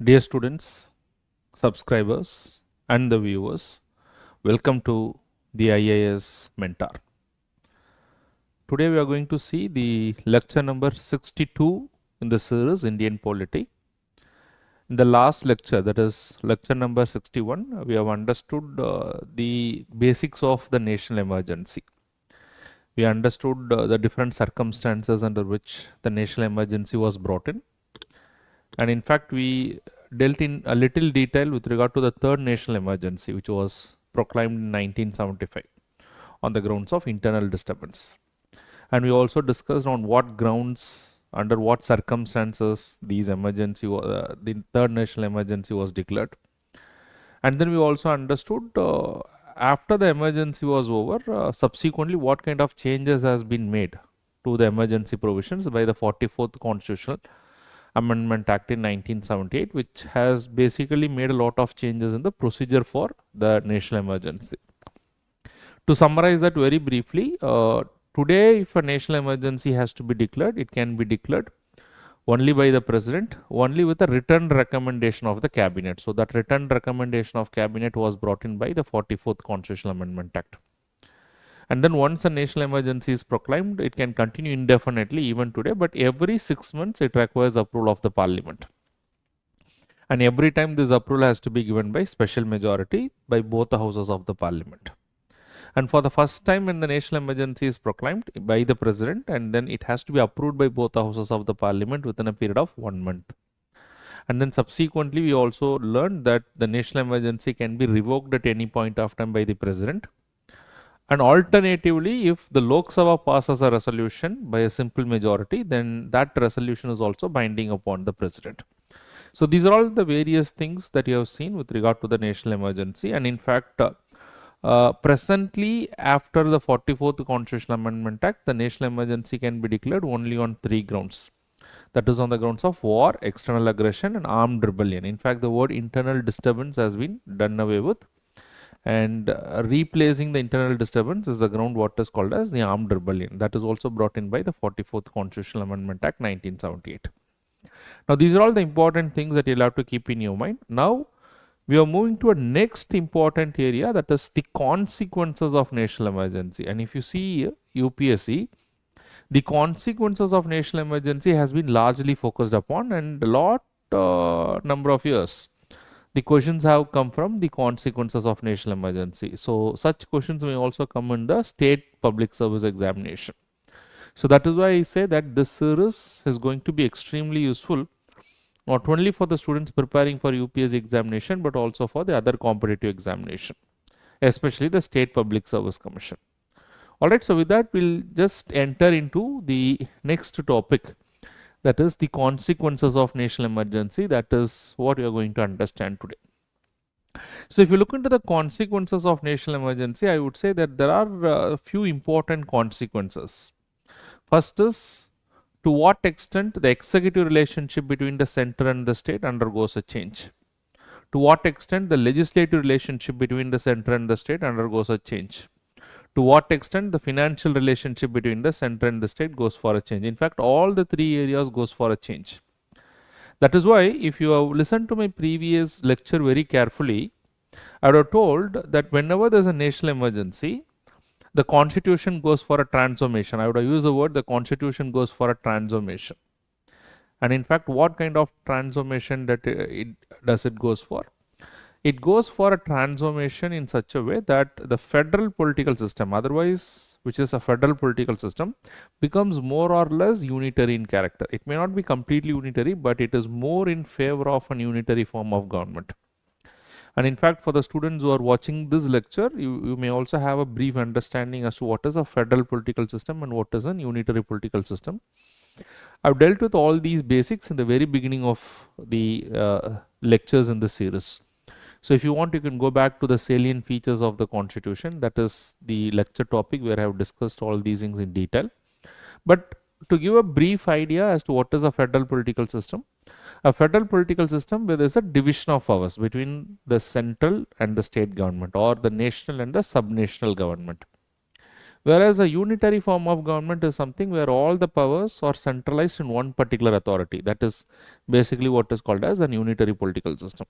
Dear students, subscribers, and the viewers, welcome to the IAS Mentor. Today we are going to see the lecture number 62 in the series Indian Polity. In the last lecture, that is lecture number 61, we have understood the basics of the national emergency. We understood the different circumstances under which the national emergency was brought in. And in fact, we dealt in a little detail with regard to the third national emergency, which was proclaimed in 1975 on the grounds of internal disturbance. And we also discussed on what grounds, under what circumstances the third national emergency was declared. And then we also understood after the emergency was over, subsequently what kind of changes has been made to the emergency provisions by the 44th Constitutional Amendment Act in 1978, which has basically made a lot of changes in the procedure for the national emergency. To summarize that very briefly, today if a national emergency has to be declared, it can be declared only by the president, only with a written recommendation of the cabinet. So that written recommendation of cabinet was brought in by the 44th Constitutional Amendment Act. And then once a national emergency is proclaimed, it can continue indefinitely even today, but every 6 months it requires approval of the parliament. And every time this approval has to be given by special majority by both the houses of the parliament. And for the first time when the national emergency is proclaimed by the president, and then it has to be approved by both the houses of the parliament within a period of 1 month. And then subsequently we also learned that the national emergency can be revoked at any point of time by the president. And alternatively, if the Lok Sabha passes a resolution by a simple majority, then that resolution is also binding upon the president. So these are all the various things that you have seen with regard to the national emergency. And in fact, presently, after the 44th Constitutional Amendment Act, the national emergency can be declared only on 3 grounds. That is on the grounds of war, external aggression, and armed rebellion. In fact, the word internal disturbance has been done away with, and replacing the internal disturbance is the ground what is called as the armed rebellion. That is also brought in by the 44th Constitutional Amendment Act 1978. Now these are all the important things that you'll have to keep in your mind. Now we are moving to a next important area, that is the consequences of national emergency. And if you see UPSC, the consequences of national emergency has been largely focused upon, and a lot number of years the questions have come from the consequences of national emergency. So such questions may also come in the state public service examination. So that is why I say that this series is going to be extremely useful, not only for the students preparing for UPSC examination, but also for the other competitive examination, especially the State Public Service Commission. Alright, so with that we'll just enter into the next topic, that is the consequences of national emergency. That is what we are going to understand today. So if you look into the consequences of national emergency, I would say that there are a few important consequences. First is, to what extent the executive relationship between the center and the state undergoes a change. To what extent the legislative relationship between the center and the state undergoes a change. To what extent the financial relationship between the center and the state goes for a change. In fact, all the 3 areas goes for a change. That is why if you have listened to my previous lecture very carefully, I would have told that whenever there is a national emergency, the constitution goes for a transformation. I would have used the word the constitution goes for a transformation. And in fact, what kind of transformation that it goes for? It goes for a transformation in such a way that the federal political system, otherwise which is a federal political system, becomes more or less unitary in character. It may not be completely unitary, but it is more in favor of an unitary form of government. And in fact, for the students who are watching this lecture, you may also have a brief understanding as to what is a federal political system and what is an unitary political system. I've dealt with all these basics in the very beginning of the lectures in this series. So if you want, you can go back to the salient features of the constitution. That is the lecture topic where I have discussed all these things in detail. But to give a brief idea as to what is a federal political system, a federal political system where there is a division of powers between the central and the state government, or the national and the subnational government. Whereas a unitary form of government is something where all the powers are centralized in one particular authority. That is basically what is called as an unitary political system.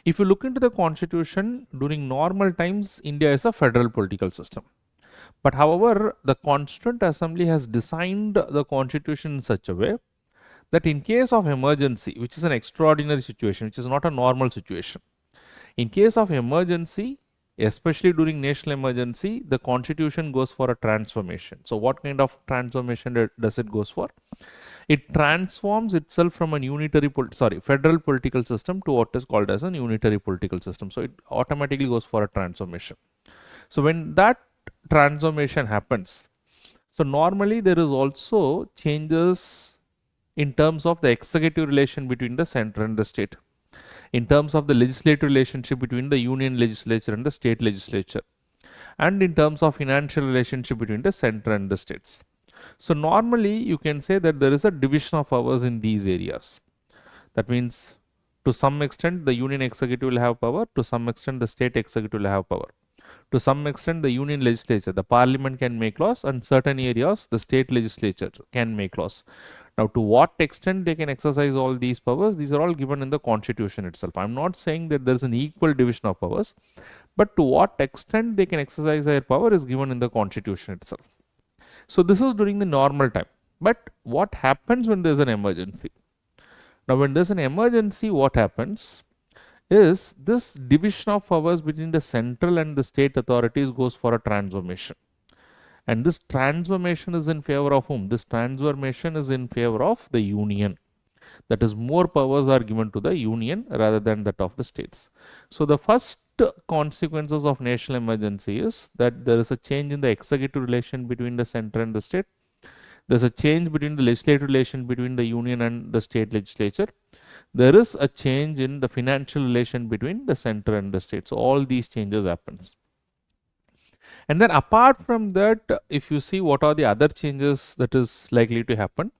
If you look into the constitution, during normal times, India is a federal political system. But however, the Constituent Assembly has designed the constitution in such a way that in case of emergency, which is an extraordinary situation, which is not a normal situation, in case of emergency, especially during national emergency, the constitution goes for a transformation. So what kind of transformation does it goes for? It transforms itself from a federal political system to what is called as a unitary political system. So it automatically goes for a transformation. So when that transformation happens, so normally there is also changes in terms of the executive relation between the center and the state, in terms of the legislative relationship between the union legislature and the state legislature, and in terms of financial relationship between the center and the states. So normally you can say that there is a division of powers in these areas. That means to some extent the union executive will have power, to some extent the state executive will have power. To some extent the union legislature, the parliament can make laws, and certain areas the state legislature can make laws. Now, to what extent they can exercise all these powers, these are all given in the constitution itself. I'm not saying that there is an equal division of powers, but to what extent they can exercise their power is given in the constitution itself. So this is during the normal time. But what happens when there's an emergency? Now, when there's an emergency, what happens is this division of powers between the central and the state authorities goes for a transformation. And this transformation is in favor of whom? This transformation is in favor of the union. That is, more powers are given to the union rather than that of the states. So the first consequences of national emergency is that there is a change in the executive relation between the center and the state. There's a change between the legislative relation between the union and the state legislature. There is a change in the financial relation between the center and the state. So all these changes happens. And then apart from that, if you see what are the other changes that is likely to happen,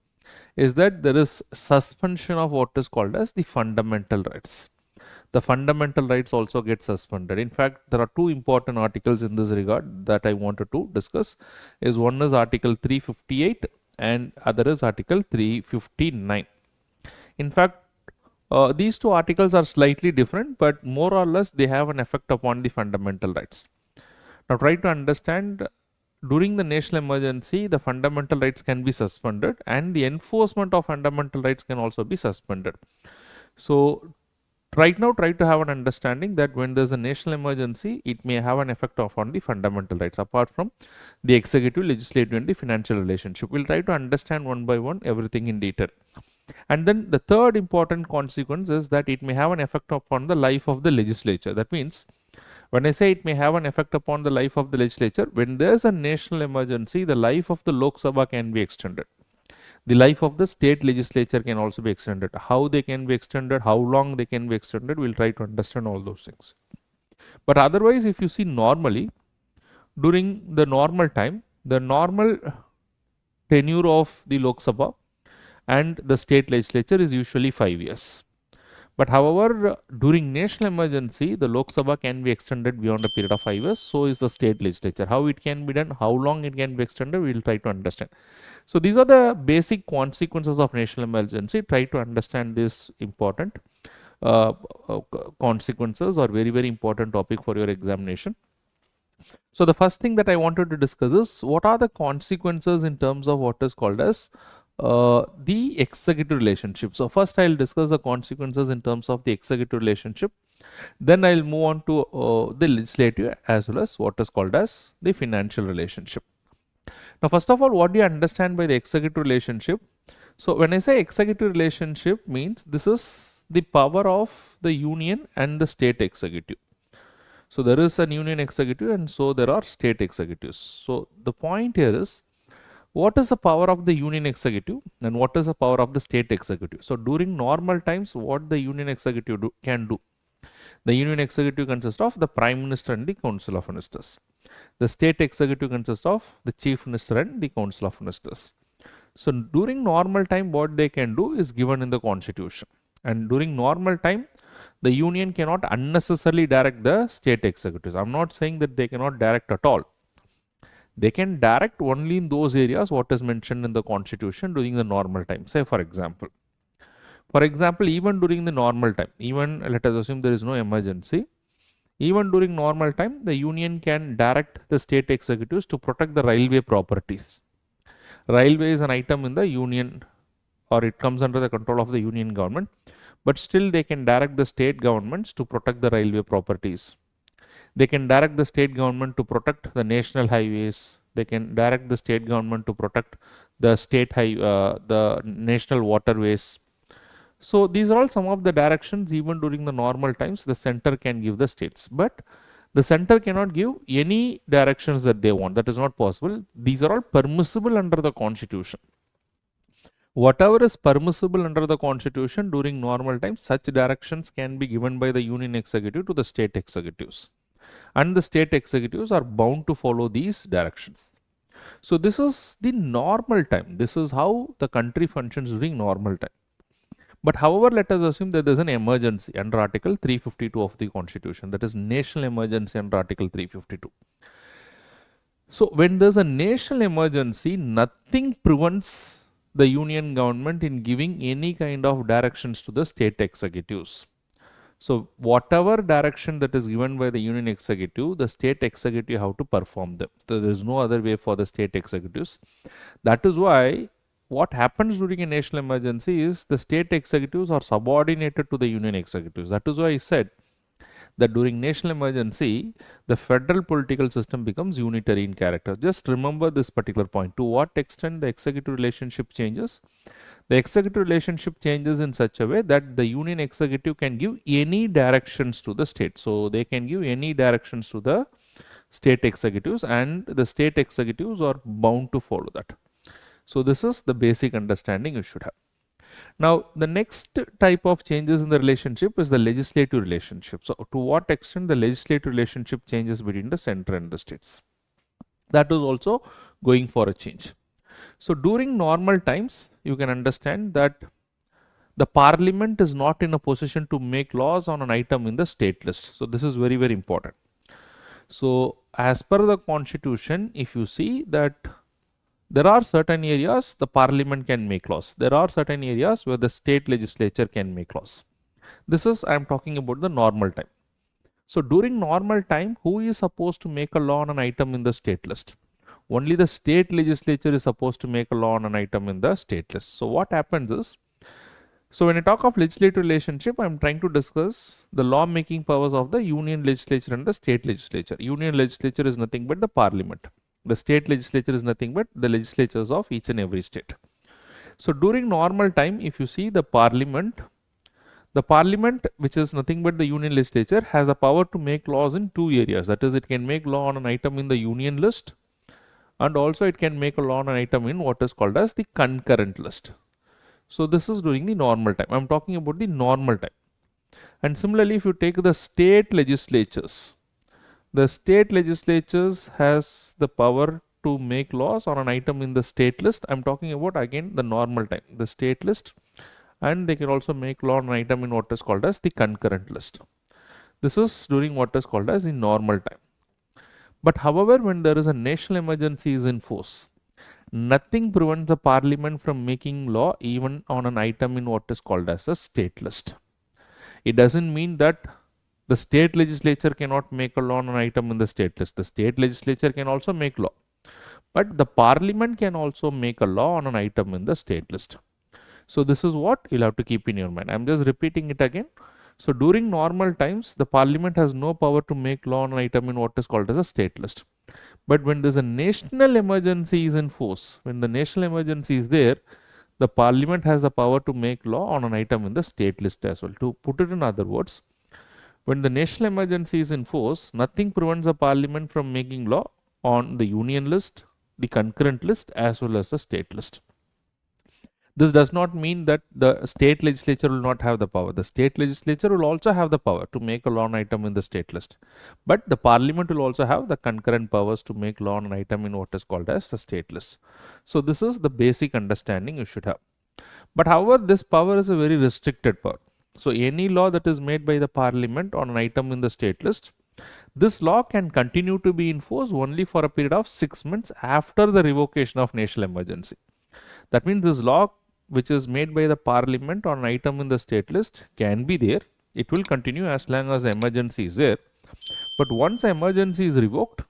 is that there is suspension of what is called as the fundamental rights. The fundamental rights also get suspended. In fact, there are two important articles in this regard that I wanted to discuss. One is Article 358 and other is Article 359. In fact, these two articles are slightly different, but more or less they have an effect upon the fundamental rights. Now try to understand, during the national emergency, the fundamental rights can be suspended and the enforcement of fundamental rights can also be suspended. So right now try to have an understanding that when there is a national emergency, it may have an effect upon the fundamental rights apart from the executive, legislative and the financial relationship. We'll try to understand one by one everything in detail. And then the third important consequence is that it may have an effect upon the life of the legislature. That means, when I say it may have an effect upon the life of the legislature, when there is a national emergency, the life of the Lok Sabha can be extended. The life of the state legislature can also be extended. How they can be extended, how long they can be extended, we'll try to understand all those things. But otherwise, if you see normally, during the normal time, the normal tenure of the Lok Sabha and the state legislature is usually 5 years. But however, during national emergency, the Lok Sabha can be extended beyond a period of 5 years. So is the state legislature. How it can be done, how long it can be extended, we will try to understand. So these are the basic consequences of national emergency. Try to understand this important consequences or very, very important topic for your examination. So the first thing that I wanted to discuss is what are the consequences in terms of what is called as the executive relationship. So first I'll discuss the consequences in terms of the executive relationship. Then I'll move on to the legislative as well as what is called as the financial relationship. Now first of all, what do you understand by the executive relationship? So when I say executive relationship, means this is the power of the union and the state executive. So there is an union executive and so there are state executives. So the point here is, what is the power of the union executive and what is the power of the state executive? So during normal times, what the union executive can do? The union executive consists of the prime minister and the council of ministers. The state executive consists of the chief minister and the council of ministers. So during normal time, what they can do is given in the constitution. And during normal time, the union cannot unnecessarily direct the state executives. I'm not saying that they cannot direct at all. They can direct only in those areas what is mentioned in the constitution during the normal time. Say for example, even during the normal time, even let us assume there is no emergency, even during normal time, the union can direct the state executives to protect the railway properties. Railway is an item in the union, or it comes under the control of the union government, but still they can direct the state governments to protect the railway properties. They can direct the state government to protect the national highways. They can direct the state government to protect the the national waterways. So these are all some of the directions. Even during the normal times, the center can give the states, but the center cannot give any directions that they want. That is not possible. These are all permissible under the constitution. Whatever is permissible under the constitution during normal times, such directions can be given by the union executive to the state executives, and the state executives are bound to follow these directions. So this is the normal time. This is how the country functions during normal time. But however, let us assume that there is an emergency under Article 352 of the Constitution, that is national emergency under Article 352. So when there is a national emergency, nothing prevents the union government in giving any kind of directions to the state executives. So whatever direction that is given by the union executive, the state executive have to perform them. So there is no other way for the state executives. That is why what happens during a national emergency is the state executives are subordinated to the union executives. That is why I said that during national emergency, the federal political system becomes unitary in character. Just remember this particular point. To what extent the executive relationship changes? The executive relationship changes in such a way that the union executive can give any directions to the state. So they can give any directions to the state executives, and the state executives are bound to follow that. So this is the basic understanding you should have. Now, the next type of changes in the relationship is the legislative relationship. So to what extent the legislative relationship changes between the center and the states? That is also going for a change. So during normal times, you can understand that the parliament is not in a position to make laws on an item in the state list. So this is very, very important. So as per the constitution, if you see that there are certain areas the parliament can make laws. There are certain areas where the state legislature can make laws. This is, I am talking about the normal time. So during normal time, who is supposed to make a law on an item in the state list? Only the state legislature is supposed to make a law on an item in the state list. So what happens is, so when I talk of legislative relationship, I am trying to discuss the law making powers of the union legislature and the state legislature. Union legislature is nothing but the parliament. The state legislature is nothing but the legislatures of each and every state. So during normal time, if you see the parliament, which is nothing but the union legislature, has a power to make laws in two areas. That is, it can make law on an item in the union list, and also it can make a law on an item in what is called as the concurrent list. So this is during the normal time. I am talking about the normal time. And similarly, if you take the state legislatures, the state legislatures has the power to make laws on an item in the state list. I am talking about again the normal time, the state list, and they can also make law on an item in what is called as the concurrent list. This is during what is called as the normal time. But however, when there is a national emergency is in force, nothing prevents the parliament from making law even on an item in what is called as a state list. It doesn't mean that the state legislature cannot make a law on an item in the state list. The state legislature can also make law, but the parliament can also make a law on an item in the state list. So this is what you'll have to keep in your mind. I'm just repeating it again. So during normal times, the parliament has no power to make law on an item in what is called as a state list. But when there's a national emergency is in force, when the national emergency is there, the parliament has the power to make law on an item in the state list as well. To put it in other words, when the national emergency is in force, nothing prevents the parliament from making law on the union list, the concurrent list, as well as the state list. This does not mean that the state legislature will not have the power. The state legislature will also have the power to make a law on item in the state list. But the parliament will also have the concurrent powers to make law on an item in what is called as the state list. So this is the basic understanding you should have. But however, this power is a very restricted power. So any law that is made by the parliament on an item in the state list This law can continue to be in force only for a period of 6 months after the revocation of national emergency. That means this law which is made by the parliament on an item in the state list can be there. It will continue as long as the emergency is there. But once the emergency is revoked,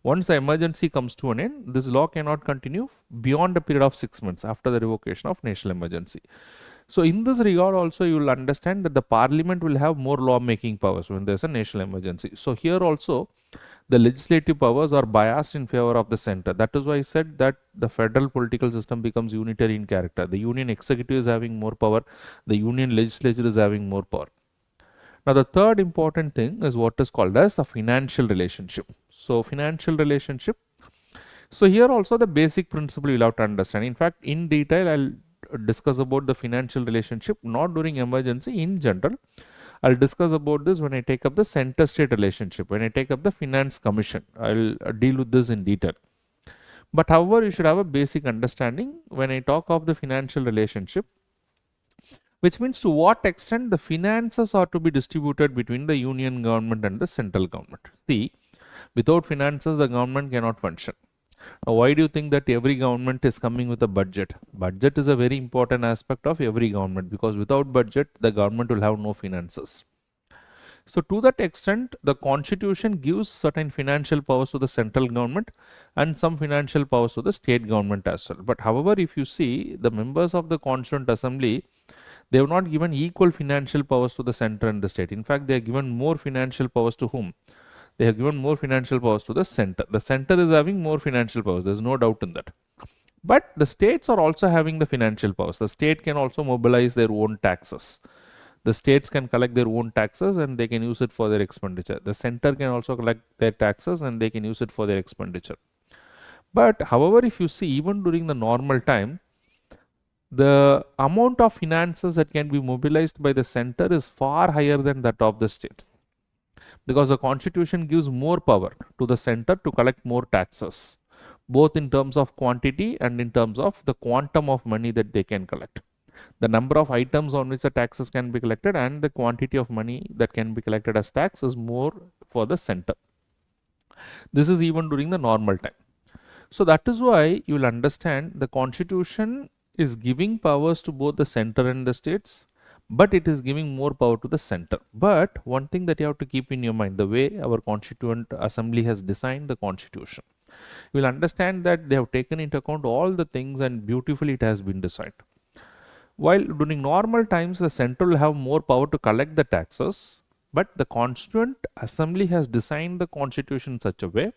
once the emergency comes to an end, this law cannot continue beyond a period of 6 months after the revocation of national emergency. So in this regard also you will understand that the parliament will have more law making powers when there is a national emergency. So here also the legislative powers are biased in favor of the center. That is why I said that the federal political system becomes unitary in character. The union executive is having more power, the union legislature is having more power. Now the third important thing is what is called as a financial relationship. So financial relationship. So here also the basic principle you will have to understand. In fact, in detail I'll discuss about the financial relationship, not during emergency, in general. I'll discuss about this when I take up the center state relationship, when I take up the finance commission. I'll deal with this in detail. But however, you should have a basic understanding when I talk of the financial relationship, which means to what extent the finances are to be distributed between the union government and the central government. See, without finances, the government cannot function. Now, why do you think that every government is coming with a budget? Budget is a very important aspect of every government, because without budget, the government will have no finances. So to that extent, the constitution gives certain financial powers to the central government and some financial powers to the state government as well. But however, if you see the members of the Constituent Assembly, they have not given equal financial powers to the center and the state. In fact, they have given more financial powers to whom? They have given more financial powers to the center. The center is having more financial powers. There is no doubt in that. But the states are also having the financial powers. The state can also mobilize their own taxes. The states can collect their own taxes and they can use it for their expenditure. The center can also collect their taxes and they can use it for their expenditure. But however, if you see, even during the normal time, the amount of finances that can be mobilized by the center is far higher than that of the states, because the constitution gives more power to the center to collect more taxes, both in terms of quantity and in terms of the quantum of money that they can collect. The number of items on which the taxes can be collected and the quantity of money that can be collected as tax is more for the center. This is even during the normal time. So that is why you will understand the constitution is giving powers to both the center and the states, but it is giving more power to the center. But one thing that you have to keep in your mind, the way our Constituent Assembly has designed the constitution, you will understand that they have taken into account all the things and beautifully it has been designed. While during normal times the center will have more power to collect the taxes, but the Constituent Assembly has designed the constitution in such a way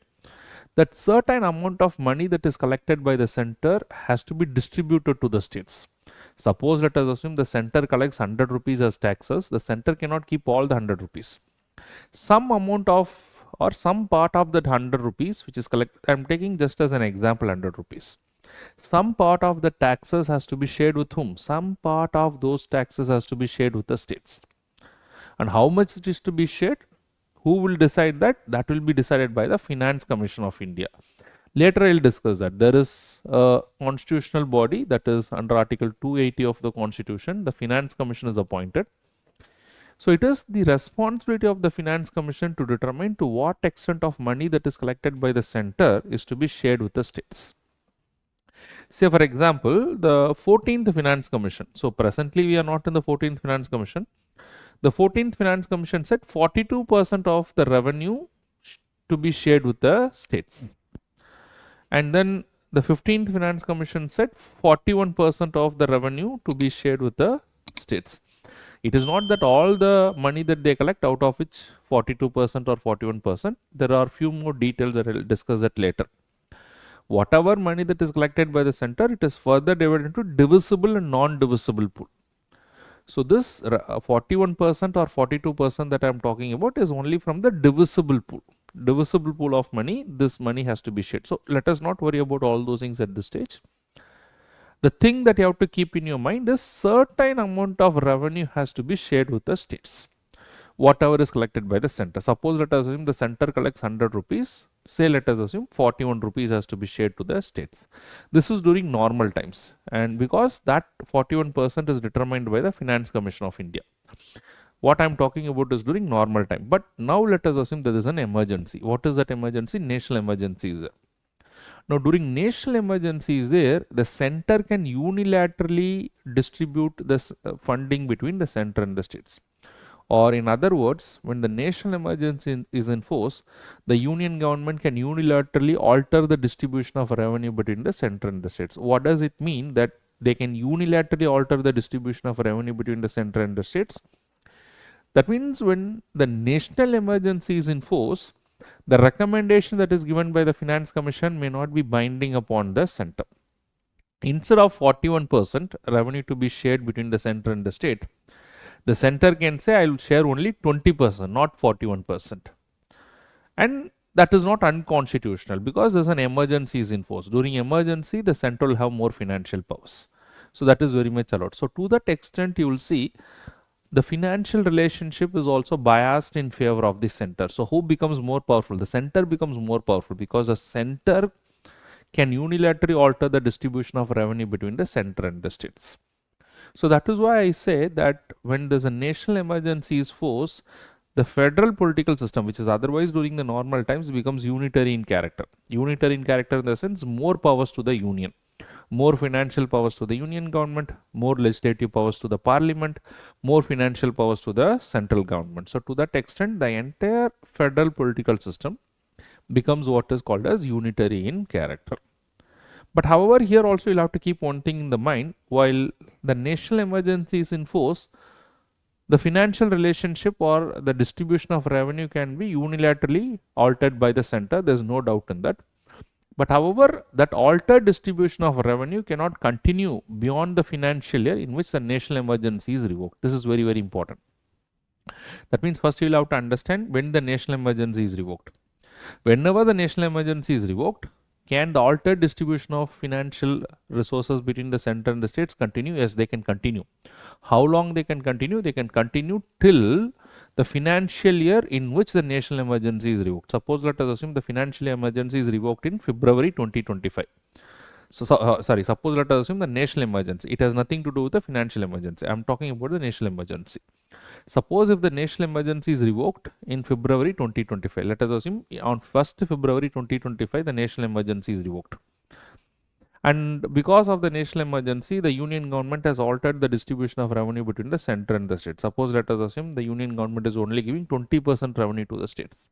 that certain amount of money that is collected by the center has to be distributed to the states. Suppose let us assume the center collects 100 rupees as taxes. The center cannot keep all the 100 rupees. Some amount of or some part of that 100 rupees which is collected, I am taking just as an example 100 rupees. Some part of the taxes has to be shared with whom? Some part of those taxes has to be shared with the states. And how much it is to be shared? Who will decide that? That will be decided by the Finance Commission of India. Later I will discuss that. There is a constitutional body that is under Article 280 of the Constitution. The Finance Commission is appointed. So it is the responsibility of the Finance Commission to determine to what extent of money that is collected by the center is to be shared with the states. Say for example, the 14th Finance Commission. So presently we are not in the 14th Finance Commission. The 14th Finance Commission said 42% of the revenue to be shared with the states. And then the 15th Finance Commission said 41% of the revenue to be shared with the states. It is not that all the money that they collect, out of which 42% or 41%, there are few more details that I will discuss that later. Whatever money that is collected by the center, it is further divided into divisible and non-divisible pool. So this 41% or 42% that I am talking about is only from the divisible pool. Divisible pool of money, this money has to be shared. So let us not worry about all those things at this stage. The thing that you have to keep in your mind is certain amount of revenue has to be shared with the states, whatever is collected by the center. Suppose let us assume the center collects 100 rupees. Say let us assume 41 rupees has to be shared to the states. This is during normal times, and because that 41% is determined by the Finance Commission of India. What I'm talking about is during normal time. But now let us assume there is an emergency. What is that emergency? National emergency is there. Now, during national emergency is there, the center can unilaterally distribute this funding between the center and the states. Or in other words, when the national emergency is in force, the union government can unilaterally alter the distribution of revenue between the center and the states. What does it mean that they can unilaterally alter the distribution of revenue between the center and the states? That means when the national emergency is in force, the recommendation that is given by the Finance Commission may not be binding upon the center. Instead of 41% revenue to be shared between the center and the state, the center can say I will share only 20%, not 41%. And that is not unconstitutional because there's an emergency is in force. During emergency, the center will have more financial powers. So that is very much allowed. So to that extent, you will see the financial relationship is also biased in favor of the center. So who becomes more powerful? The center becomes more powerful because the center can unilaterally alter the distribution of revenue between the center and the states. So that is why I say that when there's a national emergency is forced, the federal political system, which is otherwise during the normal times, becomes unitary in character. Unitary in character in the sense more powers to the union, more financial powers to the union government, more legislative powers to the parliament, more financial powers to the central government. So to that extent, the entire federal political system becomes what is called as unitary in character. But however, here also you'll have to keep one thing in the mind. While the national emergency is in force, the financial relationship or the distribution of revenue can be unilaterally altered by the center. There's no doubt in that. But however, that altered distribution of revenue cannot continue beyond the financial year in which the national emergency is revoked. This is very, very important. That means first you will have to understand when the national emergency is revoked. Whenever the national emergency is revoked, can the altered distribution of financial resources between the center and the states continue? Yes, they can continue. How long they can continue? They can continue till the financial year in which the national emergency is revoked. Suppose let us assume the financial emergency is revoked in February 2025. Suppose let us assume the national emergency. It has nothing to do with the financial emergency. I am talking about the national emergency. Suppose if the national emergency is revoked in February 2025, let us assume on 1st February 2025, the national emergency is revoked. And because of the national emergency, the union government has altered the distribution of revenue between the center and the state. Suppose let us assume the union government is only giving 20% revenue to the states.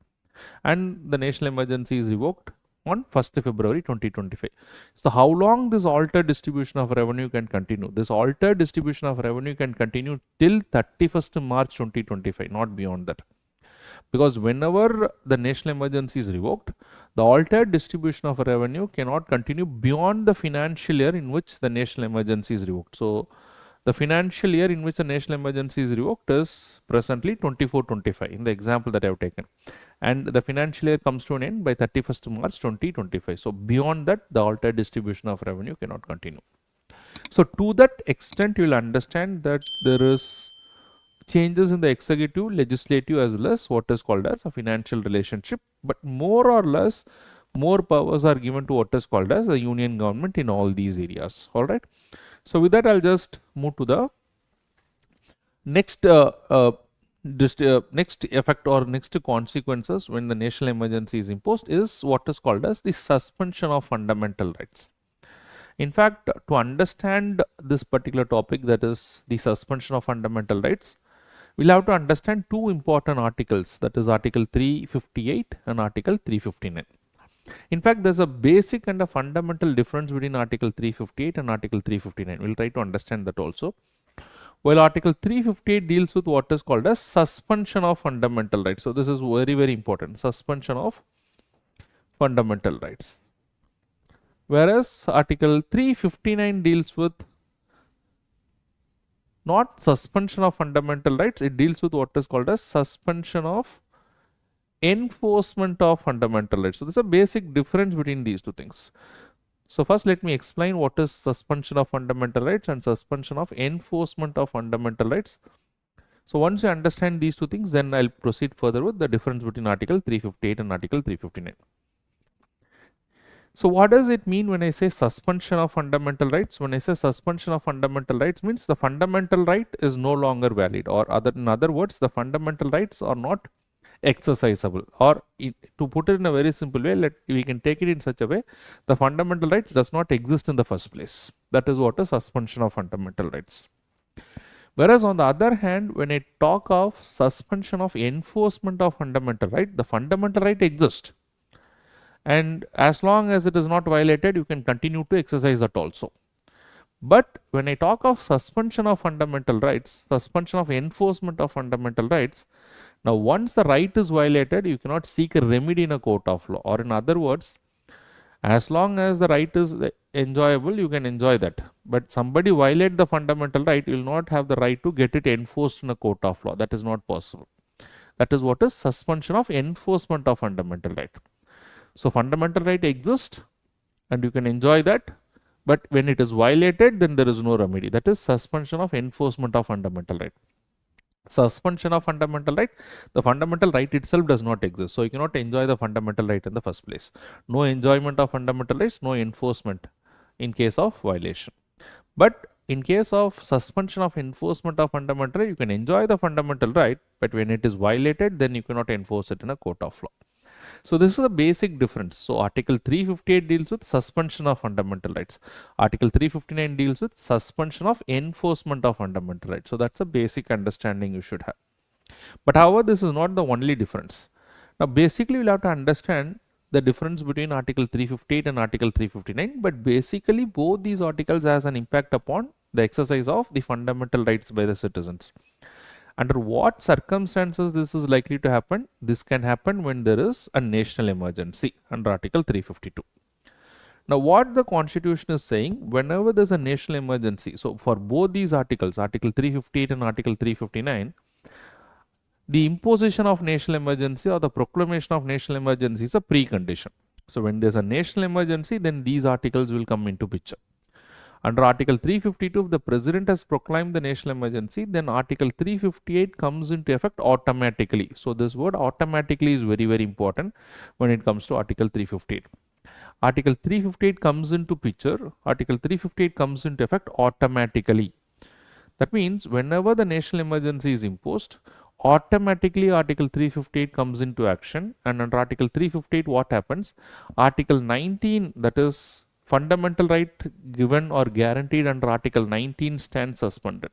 And the national emergency is revoked on 1st February 2025. So how long this altered distribution of revenue can continue? This altered distribution of revenue can continue till 31st March 2025, not beyond that. Because whenever the national emergency is revoked, the altered distribution of revenue cannot continue beyond the financial year in which the national emergency is revoked. So the financial year in which the national emergency is revoked is presently 24-25 in the example that I have taken. And the financial year comes to an end by 31st March 2025. So beyond that, the altered distribution of revenue cannot continue. So to that extent, you will understand that there is changes in the executive, legislative as well as what is called as a financial relationship, but more or less more powers are given to what is called as the union government in all these areas. All right. So with that, I'll just move to the next next effect or next consequences when the national emergency is imposed is what is called as the suspension of fundamental rights. In fact, to understand this particular topic, that is the suspension of fundamental rights, we'll have to understand two important articles, that is Article 358 and Article 359. In fact, there's a basic and a fundamental difference between Article 358 and Article 359. We'll try to understand that also. While Article 358 deals with what is called as suspension of fundamental rights. So this is very, very important, suspension of fundamental rights. Whereas Article 359 deals with not suspension of fundamental rights, it deals with what is called as suspension of enforcement of fundamental rights. So there's a basic difference between these two things. So first let me explain what is suspension of fundamental rights and suspension of enforcement of fundamental rights. So once you understand these two things, then I'll proceed further with the difference between Article 358 and Article 359. So what does it mean when I say suspension of fundamental rights? When I say suspension of fundamental rights means the fundamental right is no longer valid, or in other words, the fundamental rights are not exercisable, or to put it in a very simple way, we can take it in such a way, the fundamental rights does not exist in the first place. That is what is suspension of fundamental rights. Whereas on the other hand, when I talk of suspension of enforcement of fundamental right, the fundamental right exists, and as long as it is not violated, you can continue to exercise that also. But when I talk of suspension of fundamental rights, suspension of enforcement of fundamental rights, now once the right is violated, you cannot seek a remedy in a court of law, or in other words, as long as the right is enjoyable, you can enjoy that. But somebody violate the fundamental right, you will not have the right to get it enforced in a court of law. That is not possible. That is what is suspension of enforcement of fundamental right. So fundamental right exists and you can enjoy that, but when it is violated, then there is no remedy. That is suspension of enforcement of fundamental right. Suspension of fundamental right, the fundamental right itself does not exist, so you cannot enjoy the fundamental right in the first place. No enjoyment of fundamental rights, no enforcement in case of violation. But in case of suspension of enforcement of fundamental right, you can enjoy the fundamental right, but when it is violated, then you cannot enforce it in a court of law. So this is the basic difference. So Article 358 deals with suspension of fundamental rights. Article 359 deals with suspension of enforcement of fundamental rights. So that's a basic understanding you should have. But however, this is not the only difference. Now basically we'll have to understand the difference between Article 358 and Article 359, but basically both these articles has an impact upon the exercise of the fundamental rights by the citizens. Under what circumstances this is likely to happen? This can happen when there is a national emergency under Article 352. Now what the constitution is saying, whenever there is a national emergency, so for both these articles, Article 358 and Article 359, the imposition of national emergency or the proclamation of national emergency is a precondition. So when there is a national emergency, then these articles will come into picture. Under Article 352, if the President has proclaimed the national emergency, then Article 358 comes into effect automatically. So this word automatically is very, very important when it comes to Article 358. Article 358 comes into picture, Article 358 comes into effect automatically. That means whenever the national emergency is imposed, automatically Article 358 comes into action, and under Article 358 what happens? Article 19, that is fundamental right given or guaranteed under Article 19 stands suspended.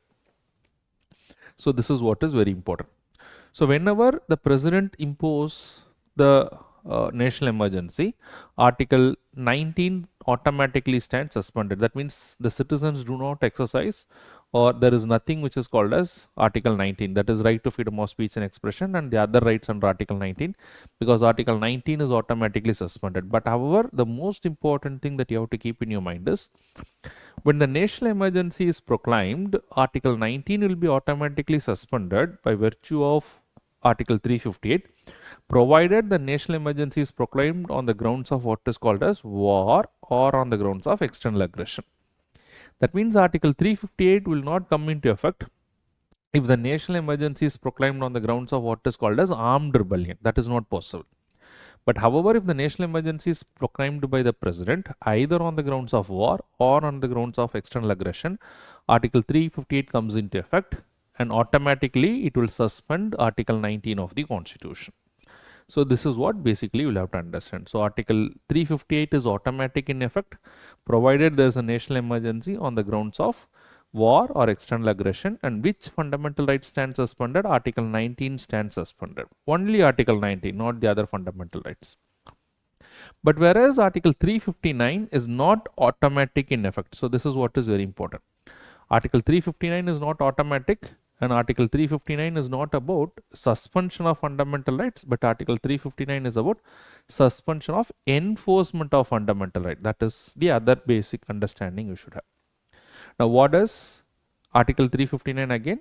So this is what is very important. So whenever the President imposes the national emergency, Article 19 automatically stands suspended. That means the citizens do not exercise, or there is nothing which is called as Article 19, that is right to freedom of speech and expression and the other rights under Article 19, because Article 19 is automatically suspended. But however, the most important thing that you have to keep in your mind is, when the national emergency is proclaimed, Article 19 will be automatically suspended by virtue of Article 358, provided the national emergency is proclaimed on the grounds of what is called as war or on the grounds of external aggression. That means Article 358 will not come into effect if the national emergency is proclaimed on the grounds of what is called as armed rebellion. That is not possible. But however, if the national emergency is proclaimed by the President either on the grounds of war or on the grounds of external aggression, Article 358 comes into effect and automatically it will suspend Article 19 of the Constitution. So this is what basically you will have to understand. So Article 358 is automatic in effect provided there is a national emergency on the grounds of war or external aggression, and which fundamental right stands suspended? Article 19 stands suspended. Only Article 19, not the other fundamental rights. But whereas Article 359 is not automatic in effect. So this is what is very important. Article 359 is not automatic, and Article 359 is not about suspension of fundamental rights, but Article 359 is about suspension of enforcement of fundamental right. That is the other basic understanding you should have. Now what is Article 359 again?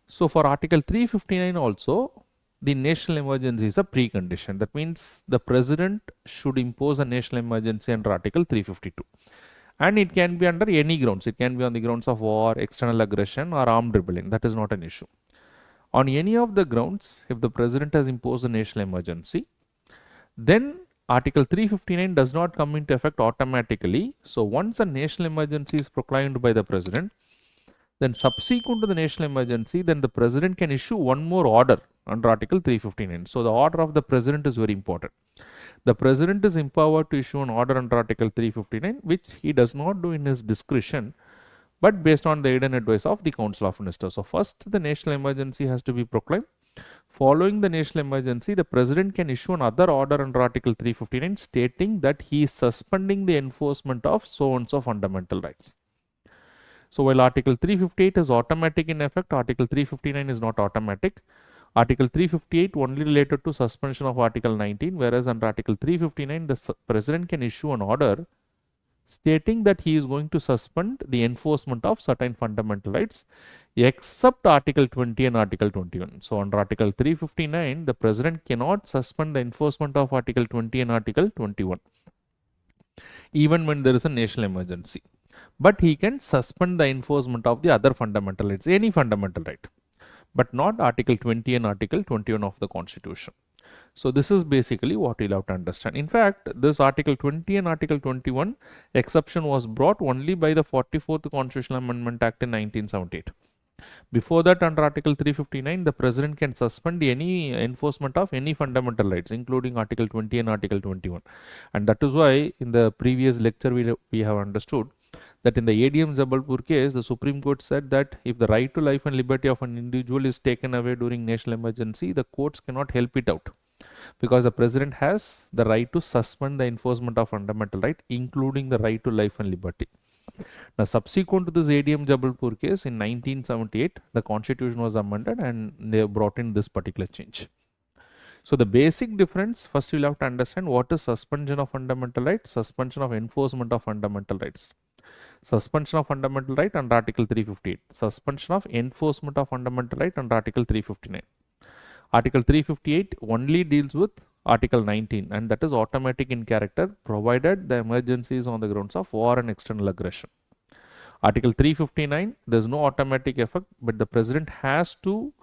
So for Article 359 also, the national emergency is a precondition. That means the President should impose a national emergency under Article 352. And it can be under any grounds. It can be on the grounds of war, external aggression or armed rebellion. That is not an issue. On any of the grounds, if the President has imposed a national emergency, then Article 359 does not come into effect automatically. So once a national emergency is proclaimed by the president, then subsequent to the national emergency, then the president can issue one more order under Article 359. So the order of the president is very important. The president is empowered to issue an order under Article 359, which he does not do in his discretion, but based on the aid and advice of the Council of Ministers. So first the national emergency has to be proclaimed. Following the national emergency, the president can issue another order under Article 359 stating that he is suspending the enforcement of so and so fundamental rights. So while Article 358 is automatic in effect, Article 359 is not automatic. Article 358 only related to suspension of Article 19, whereas under Article 359, the president can issue an order stating that he is going to suspend the enforcement of certain fundamental rights except Article 20 and Article 21. So under Article 359, the president cannot suspend the enforcement of Article 20 and Article 21, even when there is a national emergency. But he can suspend the enforcement of the other fundamental rights, any fundamental right, but not Article 20 and Article 21 of the Constitution. So this is basically what you'll have to understand. In fact, this Article 20 and Article 21 exception was brought only by the 44th Constitutional Amendment Act in 1978. Before that, under Article 359, the president can suspend any enforcement of any fundamental rights, including Article 20 and Article 21. And that is why in the previous lecture we have understood that in the ADM Jabalpur case, the Supreme Court said that if the right to life and liberty of an individual is taken away during national emergency, the courts cannot help it out, because the president has the right to suspend the enforcement of fundamental right, including the right to life and liberty. Now, subsequent to this ADM Jabalpur case in 1978, the constitution was amended and they brought in this particular change. So the basic difference, first you will have to understand what is suspension of fundamental rights, suspension of enforcement of fundamental rights. Suspension of fundamental right under Article 358, suspension of enforcement of fundamental right under Article 359. Article 358 only deals with Article 19, and that is automatic in character, provided the emergency is on the grounds of war and external aggression. Article 359, there is no automatic effect, but the president has to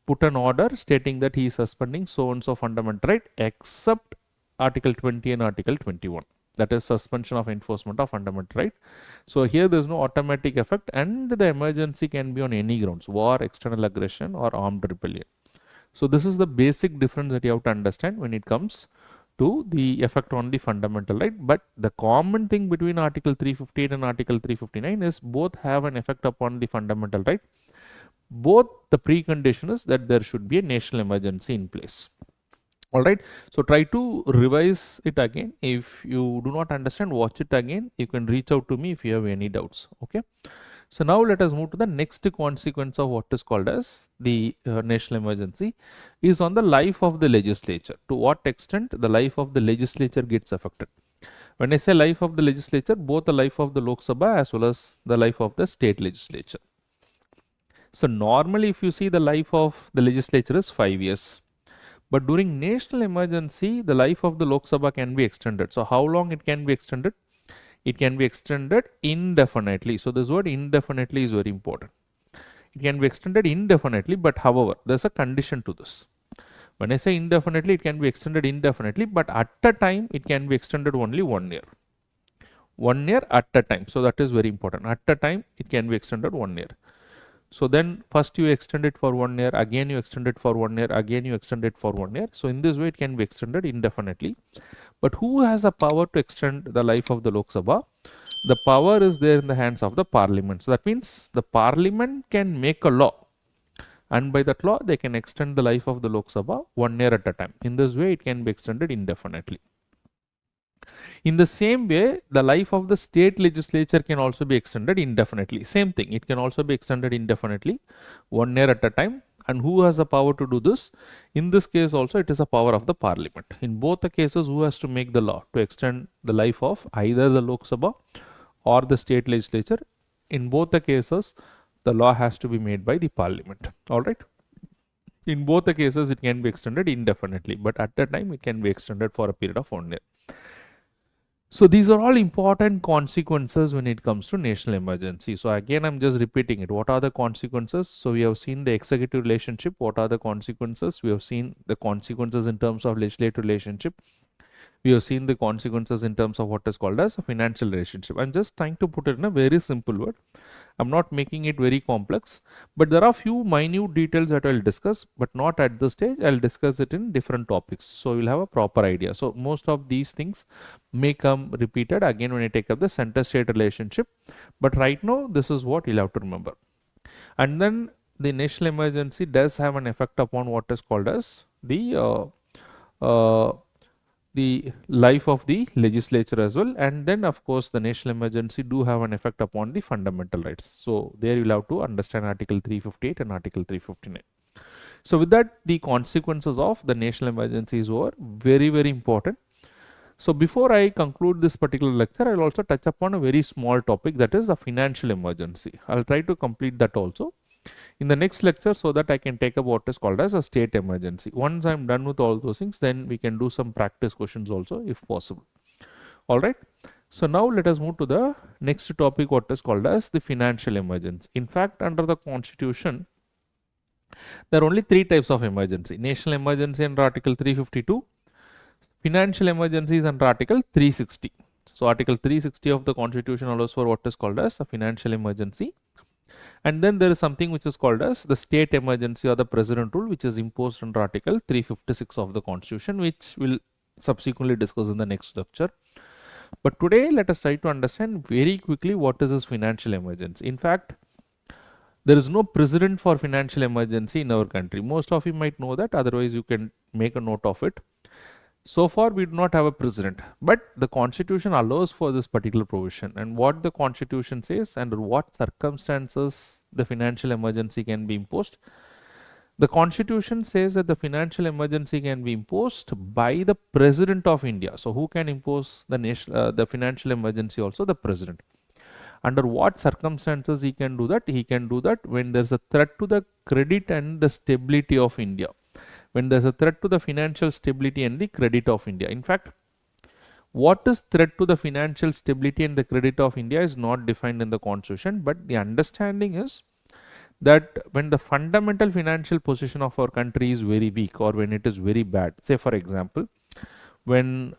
put an order stating that he is suspending so and so fundamental right except Article 20 and Article 21. That is suspension of enforcement of fundamental right. So here there is no automatic effect, and the emergency can be on any grounds: war, external aggression, or armed rebellion. So this is the basic difference that you have to understand when it comes to the effect on the fundamental right. But the common thing between Article 358 and Article 359 is both have an effect upon the fundamental right. Both the precondition is that there should be a national emergency in place. Alright, so try to revise it again. If you do not understand, watch it again. You can reach out to me if you have any doubts. Okay. So now let us move to the next consequence of what is called as the national emergency is on the life of the legislature. To what extent the life of the legislature gets affected. When I say life of the legislature, both the life of the Lok Sabha as well as the life of the state legislature. So normally if you see, the life of the legislature is 5 years. But during national emergency, the life of the Lok Sabha can be extended. So how long it can be extended? It can be extended indefinitely. So this word indefinitely is very important. It can be extended indefinitely, but however, there's a condition to this. When I say indefinitely, it can be extended indefinitely, but at a time, it can be extended only 1 year. 1 year at a time. So that is very important. At a time, it can be extended 1 year. So then first you extend it for 1 year, again you extend it for 1 year, again you extend it for 1 year. So in this way it can be extended indefinitely. But who has the power to extend the life of the Lok Sabha? The power is there in the hands of the parliament. So that means the parliament can make a law, and by that law they can extend the life of the Lok Sabha 1 year at a time. In this way it can be extended indefinitely. In the same way, the life of the state legislature can also be extended indefinitely. Same thing, it can also be extended indefinitely 1 year at a time. And who has the power to do this? In this case also, it is a power of the parliament. In both the cases, who has to make the law to extend the life of either the Lok Sabha or the state legislature? In both the cases, the law has to be made by the parliament. Alright. In both the cases, it can be extended indefinitely, but at that time, it can be extended for a period of 1 year. So these are all important consequences when it comes to national emergency. So again, I'm just repeating it. What are the consequences? So we have seen the executive relationship. What are the consequences? We have seen the consequences in terms of legislative relationship. we have seen the consequences in terms of what is called as a financial relationship. I'm just trying to put it in a very simple word. I'm not making it very complex, but there are few minute details that I'll discuss, but not at this stage. I'll discuss it in different topics, so you'll have a proper idea. So most of these things may come repeated again when I take up the center state relationship, but right now this is what you'll have to remember. And then the national emergency does have an effect upon what is called as the life of the legislature as well, and then of course the national emergency do have an effect upon the fundamental rights. So there you'll have to understand article 358 and article 359. So with that, the consequences of the national emergencies were very important. So before I conclude this particular lecture, I'll also touch upon a very small topic, that is a financial emergency. I'll try to complete that also in the next lecture, so that I can take up what is called as a state emergency. Once I'm done with all those things, then we can do some practice questions also if possible. All right. So now let us move to the next topic, what is called as the financial emergency. In fact, under the constitution, there are only three types of emergency: national emergency under article 352, financial emergencies under article 360. So article 360 of the constitution allows for what is called as a financial emergency. And then there is something which is called as the state emergency or the president rule, which is imposed under article 356 of the constitution, which we'll subsequently discuss in the next lecture. But today let us try to understand very quickly what is this financial emergency. In fact, there is no precedent for financial emergency in our country. Most of you might know that, otherwise you can make a note of it. So far we do not have a precedent, but the constitution allows for this particular provision. And what the constitution says, under what circumstances the financial emergency can be imposed. The constitution says that the financial emergency can be imposed by the president of India. So who can impose the financial emergency? Also the president. Under what circumstances he can do that? He can do that when there is a threat to the credit and the stability of India. When there is a threat to the financial stability and the credit of India. In fact, what is threat to the financial stability and the credit of India is not defined in the constitution, but the understanding is that when the fundamental financial position of our country is very weak, or when it is very bad, say for example, when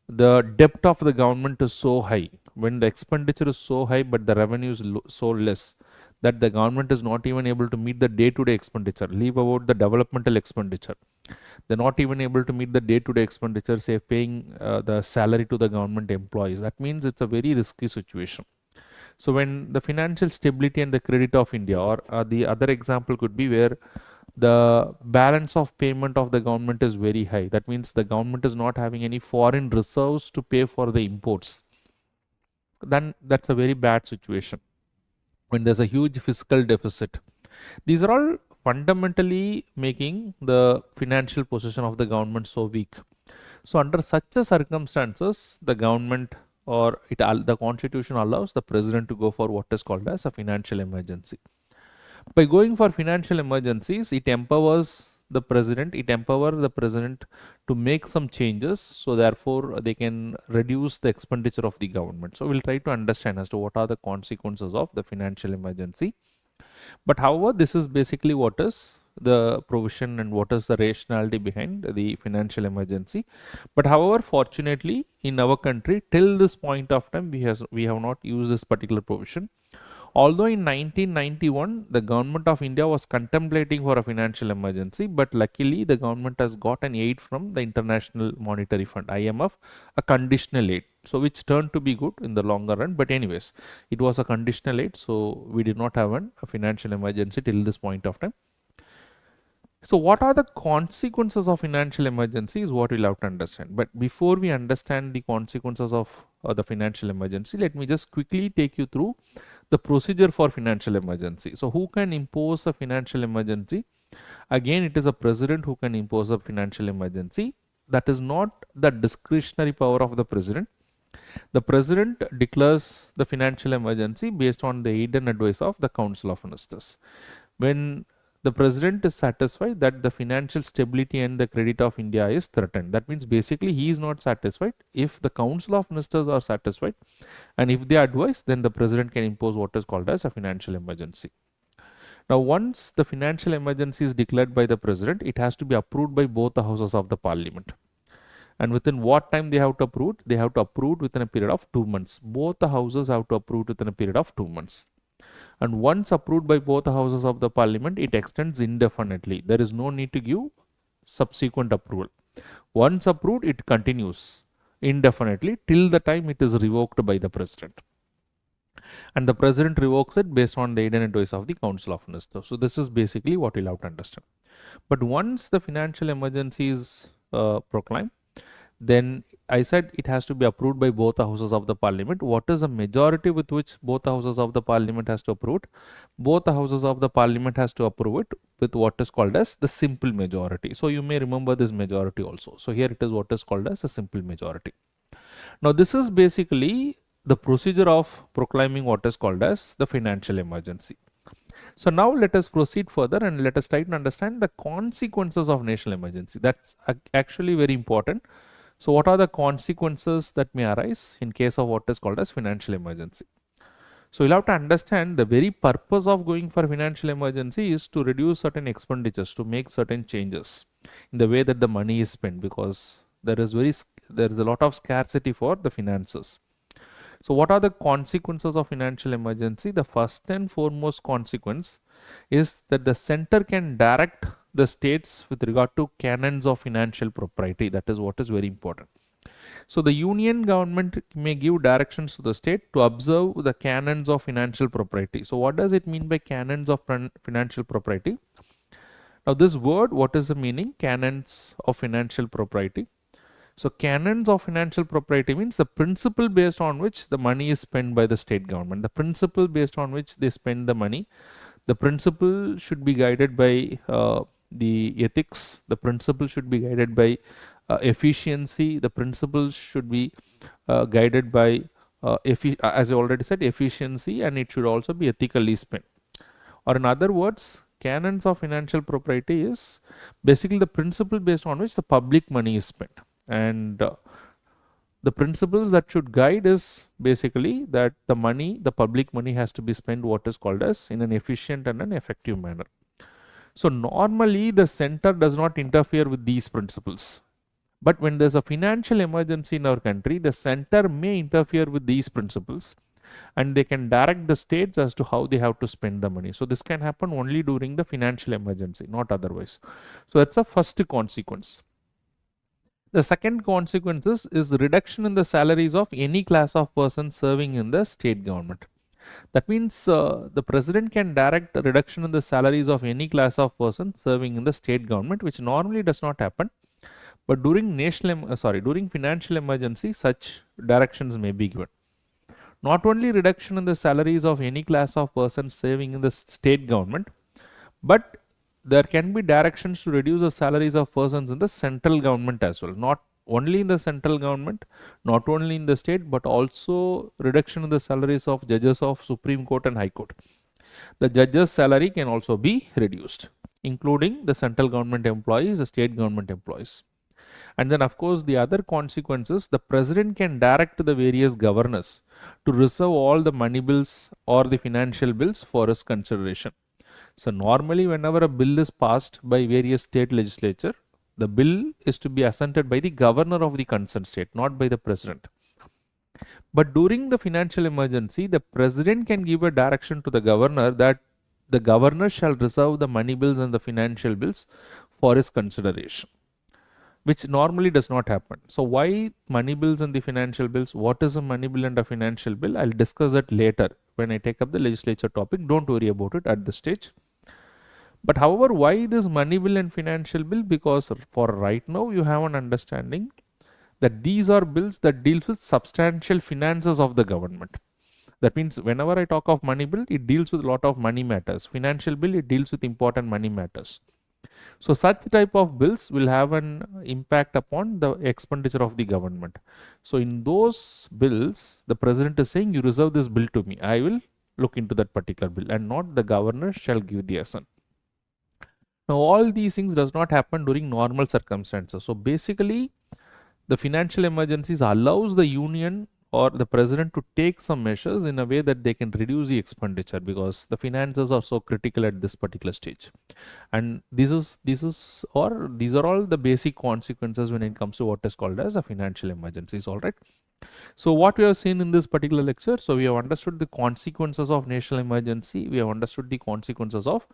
the debt of the government is so high, when the expenditure is so high but the revenue is so less, that the government is not even able to meet the day-to-day expenditure, leave about the developmental expenditure. They're not even able to meet the day-to-day expenditure, say paying the salary to the government employees. That means it's a very risky situation. So when the financial stability and the credit of India, or the other example could be where the balance of payment of the government is very high. That means the government is not having any foreign reserves to pay for the imports. Then that's a very bad situation. When there's a huge fiscal deficit, these are all fundamentally making the financial position of the government so weak. So under such a circumstances, the government or the constitution allows the president to go for what is called as a financial emergency. By going for financial emergencies, it empowers the president to make some changes, so therefore they can reduce the expenditure of the government. So we'll try to understand as to what are the consequences of the financial emergency. But however, this is basically what is the provision and what is the rationality behind the financial emergency. But however, fortunately in our country till this point of time we have not used this particular provision. Although in 1991 the government of India was contemplating for a financial emergency, but luckily the government has got an aid from the International Monetary Fund, IMF, a conditional aid, so which turned to be good in the longer run. But anyways, it was a conditional aid, so we did not have a financial emergency till this point of time. So what are the consequences of financial emergency is what we'll have to understand. But before we understand the consequences of the financial emergency, let me just quickly take you through the procedure for financial emergency. So who can impose a financial emergency? Again, it is a president who can impose a financial emergency. That is not the discretionary power of the president. The president declares the financial emergency based on the aid and advice of the Council of Ministers. When the president is satisfied that the financial stability and the credit of India is threatened, that means basically he is not satisfied. If the Council of Ministers are satisfied and if they advise, then the president can impose what is called as a financial emergency. Now once the financial emergency is declared by the president, it has to be approved by both the houses of the parliament. And within what time they have to approve? They have to approve within a period of 2 months. Both the houses have to approve within a period of 2 months. And once approved by both the houses of the parliament, it extends indefinitely. There is no need to give subsequent approval. Once approved, it continues indefinitely till the time it is revoked by the president. And the president revokes it based on the aid and advice of the Council of Ministers. So this is basically what you'll have to understand. But once the financial emergency is proclaimed, then I said it has to be approved by both the houses of the parliament. What is the majority with which both the houses of the parliament has to approve it? Both the houses of the parliament has to approve it with what is called as the simple majority. So you may remember this majority also. So here it is what is called as a simple majority. Now this is basically the procedure of proclaiming what is called as the financial emergency. So now let us proceed further and let us try to understand the consequences of national emergency. That's actually very important. So what are the consequences that may arise in case of what is called as financial emergency? So you'll have to understand the very purpose of going for financial emergency is to reduce certain expenditures, to make certain changes in the way that the money is spent, because there is a lot of scarcity for the finances. So what are the consequences of financial emergency? The first and foremost consequence is that the center can direct the states with regard to canons of financial propriety. That is what is very important. So the union government may give directions to the state to observe the canons of financial propriety. So what does it mean by canons of financial propriety? Now this word, what is the meaning? Canons of financial propriety. So canons of financial propriety means the principle based on which the money is spent by the state government. The principle based on which they spend the money. The principle should be guided by the ethics. The principle should be guided by efficiency. The principle should be guided by, as I already said, efficiency, and it should also be ethically spent. Or in other words, canons of financial propriety is basically the principle based on which the public money is spent. And the principles that should guide is basically that the public money has to be spent what is called as in an efficient and an effective manner. So normally the center does not interfere with these principles. But when there's a financial emergency in our country, the center may interfere with these principles and they can direct the states as to how they have to spend the money. So this can happen only during the financial emergency, not otherwise. So that's the first consequence. The second consequence is reduction in the salaries of any class of persons serving in the state government. That means the president can direct a reduction in the salaries of any class of persons serving in the state government, which normally does not happen. But during during financial emergency, such directions may be given. Not only reduction in the salaries of any class of persons serving in the state government, but there can be directions to reduce the salaries of persons in the central government as well. Not only in the central government, not only in the state, but also reduction in the salaries of judges of Supreme Court and High Court. The judge's salary can also be reduced, including the central government employees, the state government employees. And then of course the other consequences, the president can direct the various governors to reserve all the money bills or the financial bills for his consideration. So normally whenever a bill is passed by various state legislature, the bill is to be assented by the governor of the concerned state, not by the president. But during the financial emergency, the president can give a direction to the governor that the governor shall reserve the money bills and the financial bills for his consideration, which normally does not happen. So why money bills and the financial bills? What is a money bill and a financial bill? I'll discuss that later when I take up the legislature topic. Don't worry about it at this stage. But however, why this money bill and financial bill? Because for right now you have an understanding that these are bills that deals with substantial finances of the government. That means whenever I talk of money bill, it deals with a lot of money matters. Financial bill, it deals with important money matters. So such type of bills will have an impact upon the expenditure of the government. So in those bills, the president is saying, you reserve this bill to me. I will look into that particular bill, and not the governor shall give the assent. Now all these things does not happen during normal circumstances. So basically the financial emergencies allows the union or the president to take some measures in a way that they can reduce the expenditure, because the finances are so critical at this particular stage. And these are all the basic consequences when it comes to what is called as a financial emergencies. All right. So what we have seen in this particular lecture, so we have understood the consequences of national emergency, we have understood the consequences of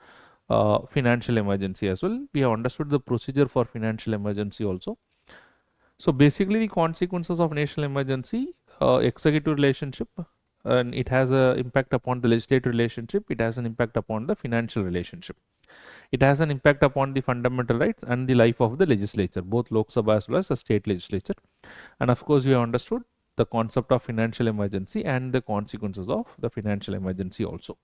financial emergency as well. We have understood the procedure for financial emergency also. So basically the consequences of national emergency, executive relationship, and it has an impact upon the legislative relationship, it has an impact upon the financial relationship. It has an impact upon the fundamental rights and the life of the legislature, both Lok Sabha as well as the state legislature. And of course, we have understood the concept of financial emergency and the consequences of the financial emergency also.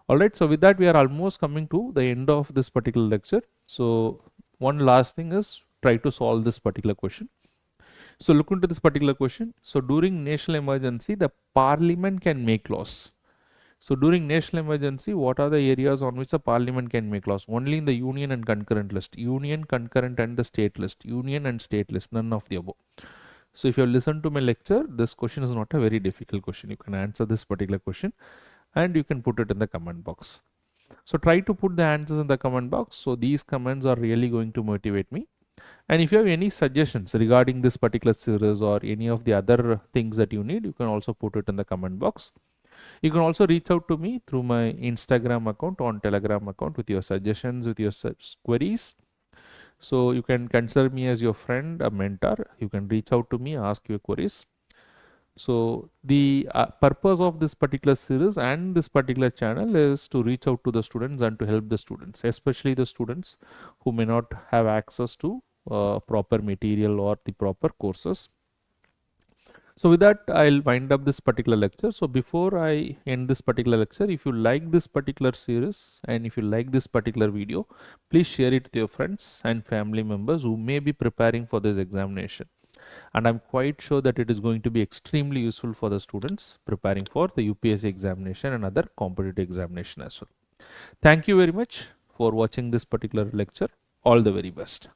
Alright, so with that, we are almost coming to the end of this particular lecture. So one last thing is try to solve this particular question. So look into this particular question. So during national emergency, the parliament can make laws. So during national emergency, what are the areas on which the parliament can make laws? Only in the union and concurrent list. Union, concurrent and the state list. Union and state list, none of the above. So if you have listened to my lecture, this question is not a very difficult question. You can answer this particular question and you can put it in the comment box. So try to put the answers in the comment box. So these comments are really going to motivate me. And if you have any suggestions regarding this particular series or any of the other things that you need, you can also put it in the comment box. You can also reach out to me through my Instagram account or Telegram account with your suggestions, with your queries. So you can consider me as your friend, a mentor. You can reach out to me, ask your queries. So the purpose of this particular series and this particular channel is to reach out to the students and to help the students, especially the students who may not have access to proper material or the proper courses. So with that, I'll wind up this particular lecture. So before I end this particular lecture, if you like this particular series and if you like this particular video, please share it with your friends and family members who may be preparing for this examination. And I'm quite sure that it is going to be extremely useful for the students preparing for the UPSC examination and other competitive examination as well. Thank you very much for watching this particular lecture. All the very best.